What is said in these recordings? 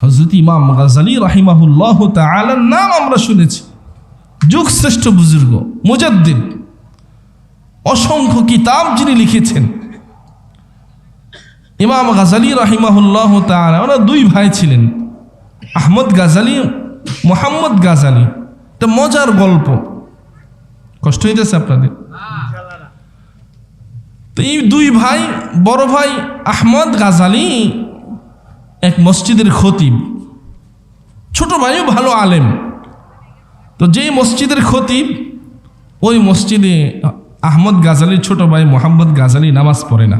হযরত ইমাম গাযালী রাহিমাহুল্লাহ তাআলার নাম আমরা শুনেছি, যুগশ্রেষ্ঠ বুজুর্গ, মুজাদ্দিদ, অসংখ্য কিতাব যিনি লিখেছেন। ইমাম গাযালী রাহিমাহুল্লাহ তাআলা ওনার দুই ভাই ছিলেন, আহমদ গাযালী, মুহাম্মদ গাযালী। একটা মজার গল্প, কষ্ট হইতেছে আপনাদের? তো এই দুই ভাই, বড় ভাই আহমদ গাযালী এক মসজিদের খতিব, ছোট ভাইও ভালো আলেম। তো যেই মসজিদের খতিব, ওই মসজিদে আহমদ গাযালীর ছোট ভাই মুহাম্মদ গাযালী নামাজ পড়ে না।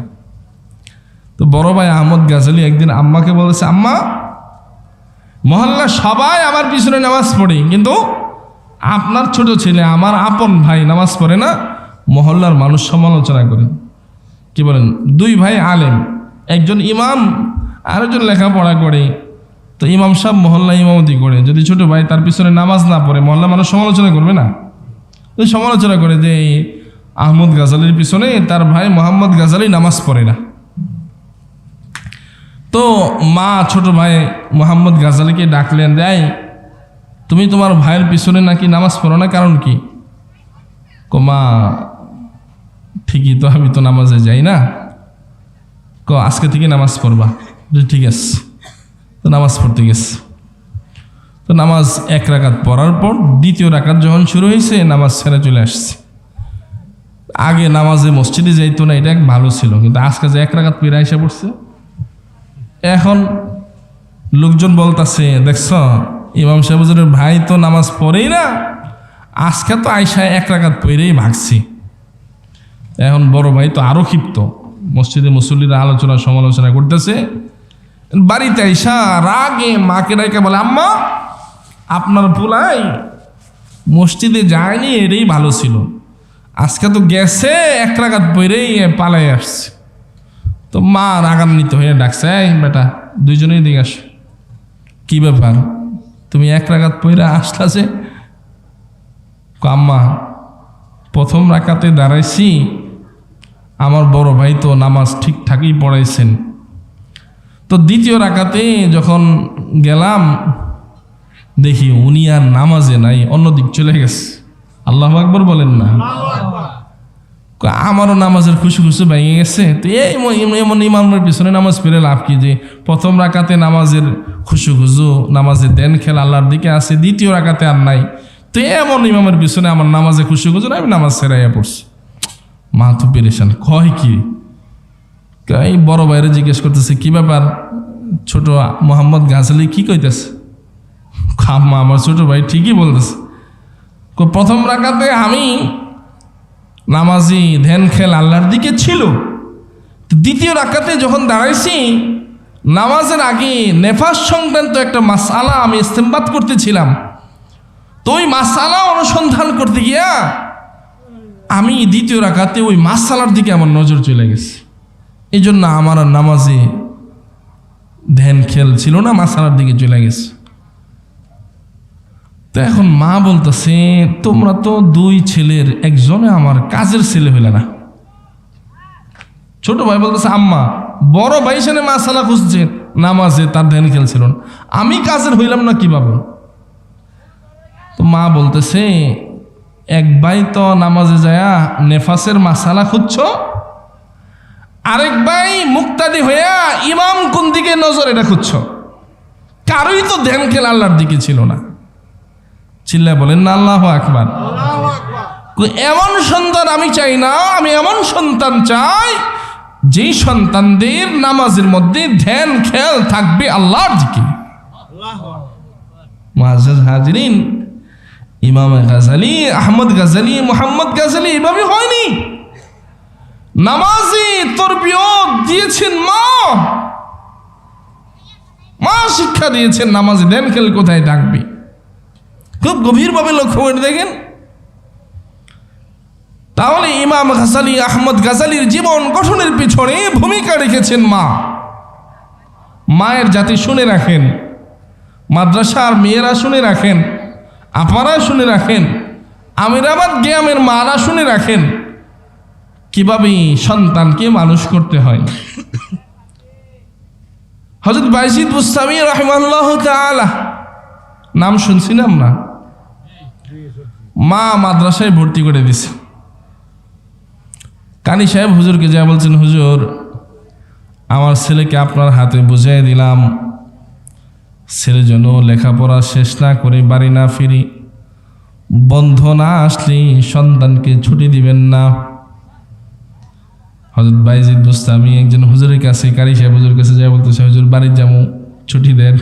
তো বড় ভাই আহমদ গাযালী একদিন আম্মাকে বলেছে, আম্মা, মহল্লা সবাই আমার পিছনে নামাজ পড়ে, কিন্তু আপনার ছোট ছেলে, আমার আপন ভাই নামাজ পড়ে না। মহল্লার মানুষ সমালোচনা করে। কি বলেন? দুই ভাই আলেম, একজন ইমাম, আরেকজন লেখাপড়া করে। তো ইমাম সাহেব মহল্লা ইমামতি করে, যদি ছোট ভাই তার পিছনে নামাজ না পড়ে, মহল্লা মানুষ সমালোচনা করবে না? ওই সমালোচনা করে যে আহমদ গাযালীর পিছনে তার ভাই মুহাম্মদ গাযালী নামাজ পড়ে না। তো মা ছোট ভাই মুহাম্মদ গাযালীকে ডাকলেন, দেয় তুমি তোমার ভাইয়ের পিছনে নাকি নামাজ পড়ো না, কারণ কি? মা, ঠিকই তো, আমি তো নামাজে যাই না। আজকে থেকে নামাজ পড়বা? ঠিক আছে। তো নামাজ পড়তে গেছে। তো নামাজ এক রাকাত পড়ার পর দ্বিতীয় রাকাত যখন শুরু হয়েছে, নামাজ ছেড়ে চলে আসছে। আগে নামাজে মসজিদে যাইতো না, এটা এক ভালো ছিল, কিন্তু আজকে যে এক রাকাত পেরে এসে পড়ছে, এখন লোকজন বলতেছে, দেখছ ইমাম সাহেব হুজুরের ভাই তো নামাজ পড়েই না, আজকে তো আয়সায় এক রাকাত পড়েই ভাগছি। এখন বড় ভাই তো আরো ক্ষিপ্ত, মসজিদে মুসল্লিরা আলোচনা সমালোচনা করতেছে। বাড়িতে আইসা রাগে মাকে ডাকে বলে, আম্মা, আপনার পোলাই মসজিদে যায়নি, এটাই ভালো ছিল, আজকে তো গেছে এক রাকাত পড়েই পালাই আসছে। তো মা রাগান্বিত হয়ে ডাকছে, এই বেটা, দুইজনেই দিকে আস। কি ব্যাপার, তুমি এক রাকাত পড়ে আসলা যে? আম্মা, প্রথম রাকাতে দাঁড়াইছি, আমার বড় ভাই তো নামাজ ঠিকঠাকই পড়াইছেন। তো দ্বিতীয় রাকাতে যখন গেলাম, দেখি উনি আর নামাজে নাই, অন্যদিক চলে গেছে। আল্লাহু আকবার বলেন না? আমারও নামাজের খুশি খুশি ভেঙে গেছে। তো এমন ইমামের পিছনে নামাজ পড়ে লাভ কি, যে প্রথম রাকাতে নামাজের খুশু খুশু, নামাজের দেন খেল আল্লাহর দিকে আছে, দ্বিতীয় রাকাতে আর নাই। তো এমন ইমামের পিছনে আমার নামাজে খুশি খুশু, আমি নামাজ ছেড়াইয়া পড়ছি। মা তো পেরেশান, কয় কি? এই বড় ভাইরে জিজ্ঞেস করতেছে, কি ব্যাপার, ছোট মুহাম্মদ গাযালী কি কইতেছে? আম্মা, আমার ছোট ভাই ঠিকই বলতেছে। প্রথম রাকাতে আমি নামাজি ধ্যান খেল আল্লাহর দিকে ছিল, দ্বিতীয় রাকাতে যখন দাঁড়াইছি, নামাজের আগে নেফাস সংক্রান্ত একটা মাসআলা আমি ইস্তেমবাত করতেছিলাম। তো ওই মাসআলা অনুসন্ধান করতে গিয়া আমি দ্বিতীয় রাকাতে ওই মাসআলার দিকে আমার নজর চলে গেছে। এই জন্য আমার আর নামাজে ধ্যান খেল ছিল না, মাসআলার দিকে চলে গেছে। তো এখন মা বলতেছে, তোমরা তো দুই ছেলের একজনে আমার কাজের ছেলে হইলে না। ছোট ভাই বলতেছে, আম্মা, বড় ভাই সেনে মাসআলা খুঁজছে, নামাজে তার ধ্যান খেল ছিল না, আমি কাজের হইলাম না কিভাবে? তো মা বলতেছে, এক ভাই তো নামাজে যায়া নেফাসের মাসআলা খুঁজছ, আরেক ভাই মুক্তাদি হইয়া ইমাম কোন দিকে নজর এটা খুঁজছ, কারোই তো ধ্যান খেল আল্লাহর দিকে ছিল না। চিল্লায় বলেন না আল্লাহু আকবার। এমন সন্তান আমি চাই না, আমি এমন সন্তান চাই যেই সন্তানদের নামাজের মধ্যে ধ্যান খেয়াল থাকবে আল্লাহর দিকে। মুআজ্জাজ হাজিরিন, ইমাম গাযালী, আহমদ গাযালী, মুহাম্মদ গাযালী এভাবে হয়নি। নামাজে তরবিয়ত দিয়েছেন মা শিক্ষা দিয়েছেন নামাজে ধ্যান খেয়াল কোথায় থাকবে, খুব গভীরভাবে লক্ষ্য করে দেখেন। তাহলে ইমাম গাযালী, আহমদ গাযালীর জীবন গঠনের পিছনে ভূমিকা রেখেছেন মা। মায়ের জাতি শুনে রাখেন, মাদ্রাসার মেয়েরা শুনে রাখেন, আপারা শুনে রাখেন, আমিরাবাদ গ্রামের মারা শুনে রাখেন, কিভাবে সন্তানকে মানুষ করতে হয়। হযরত বাইজিদ বুস্তামি রাহিমাহুল্লাহ তাআলা নাম শুনছিলাম না, মা মাদ্রাসায় ভর্তি করে দিছে। কানি সাহেব হুজুরকে যা বলছেন, হুজুর আমার ছেলেকে আপনার হাতে বুঝিয়ে দিলাম, ছেলে যেন লেখাপড়া শেষ না করে বাড়ি না ফিরি, বন্ধ না আসলে সন্তানকে ছুটি দিবেন না। হযরত বাইজিদ বুস্তামি একজন হুজুরের কাছে, কারি সাহেব হুজুরের কাছে যা বলতেছে, হুজুর বাড়ি যাবো, ছুটি দেন।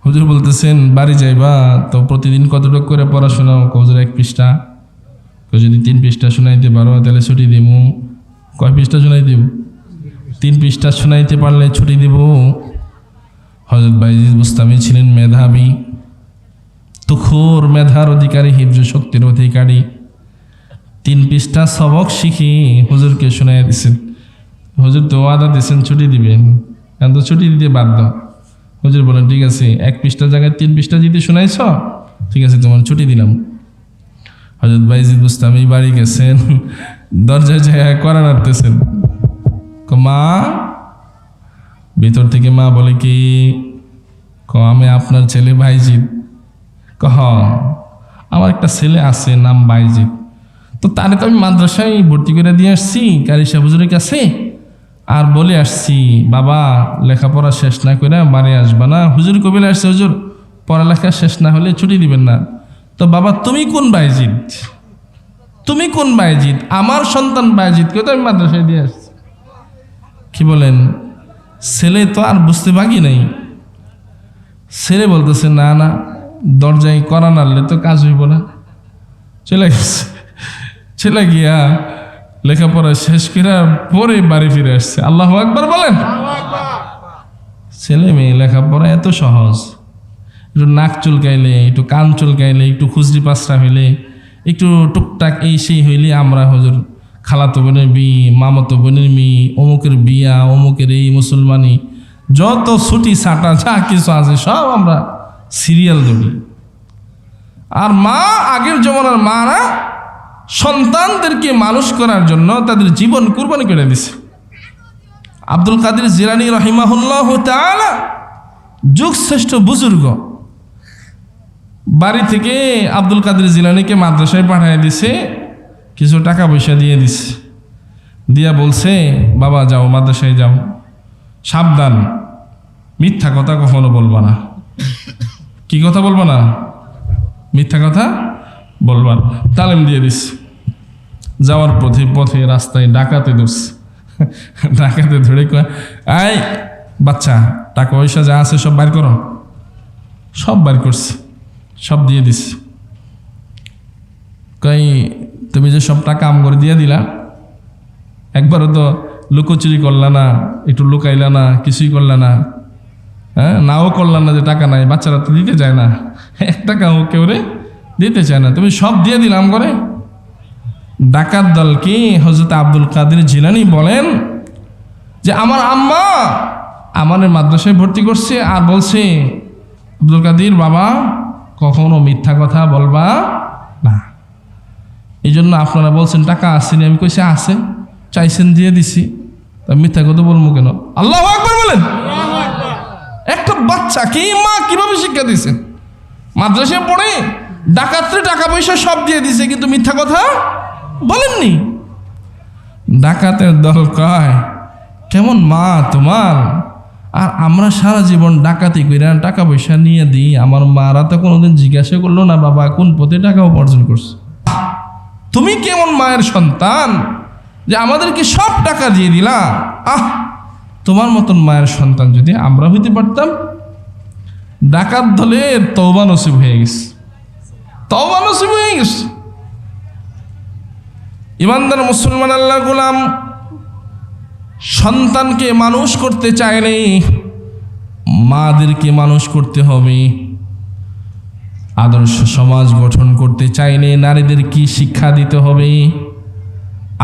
হুজুর বলতেছেন, বাড়ি যাইবা তো প্রতিদিন কতটুকু করে পড়াশোনা? হুজুর 1 পৃষ্ঠা। যদি 3 পৃষ্ঠা শোনাইতে পারো তাহলে ছুটি দিব। কয় পৃষ্ঠা শোনাই দিব? 3 পৃষ্ঠা শোনাইতে পারলে ছুটি দিব। হযরত বাইজিদ বুস্তামি ছিলেন মেধাবী, তুখুর মেধার অধিকারী, হিফজ শক্তির অধিকারী। 3 পৃষ্ঠা সবক শিখে হুজুরকে শোনাই দিচ্ছেন। হুজুর তো ওয়াদা দিচ্ছেন ছুটি দিবেন, কিন্তু ছুটি দিতে বাধ্য। হুজুর বলেন, ঠিক আছে, 1 পৃষ্ঠার জায়গায় 3 পৃষ্ঠা যদি শোনাইছ, ঠিক আছে, তোমার ছুটি দিলাম। হযরত বাইজিদ বুস্তামি বাড়ি গেছেন, দরজায় যায় কড়া নাড়তেছেন। মা, ভিতর থেকে মা বলে, কি? আমি আপনার ছেলে বাইজিদ। আমার একটা ছেলে আছে নাম বাইজিদ, তো তারে তো আমি মাদ্রাসায় ভর্তি করে দিয়ে আসছি কারি সাহেব হুজুরের কাছে, আর বলে আসছি বাবা লেখাপড়া শেষ না করে বাড়ি আসবা না। হুজুর কবিলে আসছে, হুজুর পড়ালেখা শেষ না হলে ছুটি দিবেন না। তো বাবা তুমি কোন বাইজিদ? তুমি কোন বাইজিদ? আমার সন্তান বাইজিদকে তো আমি মাদ্রাসায় দিয়ে আসছি। কি বলেন? ছেলে তো আর বুঝতে বাকি নাই। ছেলে বলতেছে, না না, দরজায় কড়া নাড়লে তো কাজ হইব না। চলে গেছে। ছেলে গিয়া লেখাপড়া শেষ করে পরে বাড়ি ফিরে আসছে। আল্লাহু আকবার বলেন। ছেলে মেয়ে লেখাপড়া এত সহজ। একটু নাক চুলকাইলে, একটু কান চুলকাইলে, একটু খুচরি পাঁচরা হইলে, একটু টুকটাক এই সেই হইলে আমরা হুজুর খালাতো বোনের বিয়ে, মামাতো বোনের মেয়ে, অমুকের বিয়া, অমুকের এই মুসলমানি, যত ছুটি ছাটা যা কিছু আছে সব আমরা সিরিয়াল ধরি। আর মা, আগের জমানার মারা সন্তানদেরকে মানুষ করার জন্য তাদের জীবন কুরবানি করে দিছে। আব্দুল কাদের জিলানী রাহিমাহুল্লাহ তাআলা যুগ শ্রেষ্ঠ বুজুর্গ, বাড়ি থেকে আব্দুল কাদের জিলানীকে মাদ্রাসায় পাঠিয়ে দিছে, কিছু টাকা পয়সা দিয়ে দিছে, দিয়া বলছে, বাবা যাও মাদ্রাসায় যাও, সাবধান মিথ্যা কথা কখনো বলবা না। কি কথা বলবা না? মিথ্যা কথা বলবা না। তালিম দিয়ে দিস। যাওয়ার পথে রাস্তায় ডাকাতে দোষ, ডাকাতে ধরে কয়, আই বাচ্চা, টাকা পয়সা যা আছে সব বাইর করো। সব বাইর করছে, সব দিয়ে দিস। কই তুমি যে সব টাকা আম করে দিয়ে দিলা, একবারও তো লুকোচুরি করলা না, একটু লুকাইলা না, কিছুই করলা না, হ্যাঁ, নাও করলাম না যে টাকা নাই, বাচ্চারা তো দিতে চায় না, 1 টাকাও কেউ রে দিতে চায় না, তুমি সব দিয়ে দিলাম করে। ডাকাত দলকে হযরত আব্দুল কাদের জিলানী বলেন যে আমার আম্মা আমাদের মাদ্রাসায় ভর্তি করছে আর বলছে, আব্দুল কাদের বাবা কখনো মিথ্যা কথা বলবা না। এই জন্য আপনারা বলছেন টাকা আসেনি, আমি কইছি আছে, চাইছেন দিয়ে দিছি, তা মিথ্যা কথা বলবো কেন? আল্লাহু আকবার বলেন। একটা বাচ্চাকে মা কিভাবে শিক্ষা দিয়েছেন? মাদ্রাসায় পড়ে ডাকাতরে টাকা পয়সা সব দিয়ে দিছে, কিন্তু মিথ্যা কথা বলেননি। ডাকাতের দল কয়, কেমন মা তোমার? আর আমরা সারা জীবন ডাকাতি কইরা টাকা পয়সা নিয়ে দিই, আমার মারা তো কোনোদিন জিজ্ঞাসা করলো না বাবা কোন পথে টাকা উপার্জন করছো। তুমি কেমন মায়ের সন্তান যে আমাদেরকে সব টাকা দিয়ে দিলা? তোমার মতন মায়ের সন্তান যদি আমরা হইতে পারতাম। ডাকাত দলের তওবা নসিব হয়ে গেছে, তওবা নসিব হয়ে গেছে। ইমানদার মুসলমান আল্লাহর গোলাম সন্তানকে মানুষ করতে চাইলে মাদেরকে মানুষ করতে হবে। আদর্শ সমাজ গঠন করতে চাইলে নারীদের কি শিক্ষা দিতে হবে?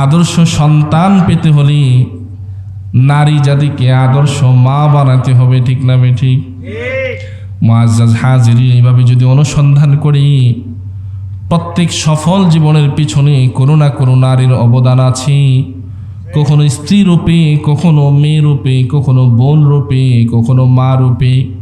আদর্শ সন্তান পেতে হলে নারী জাতিকে আদর্শ মা বানাতে হবে, ঠিক না ঠিক? মুআজ্জাজ হাজিরিন, এইভাবে যদি অনুসন্ধান করি প্রত্যেক সফল জীবনের পিছনে কোনো না কোনো নারীর অবদান আছে, কখনো স্ত্রী রূপে, কখনো মেয়ে রূপে, কখনো বোন রূপে, কখনো মা রূপে।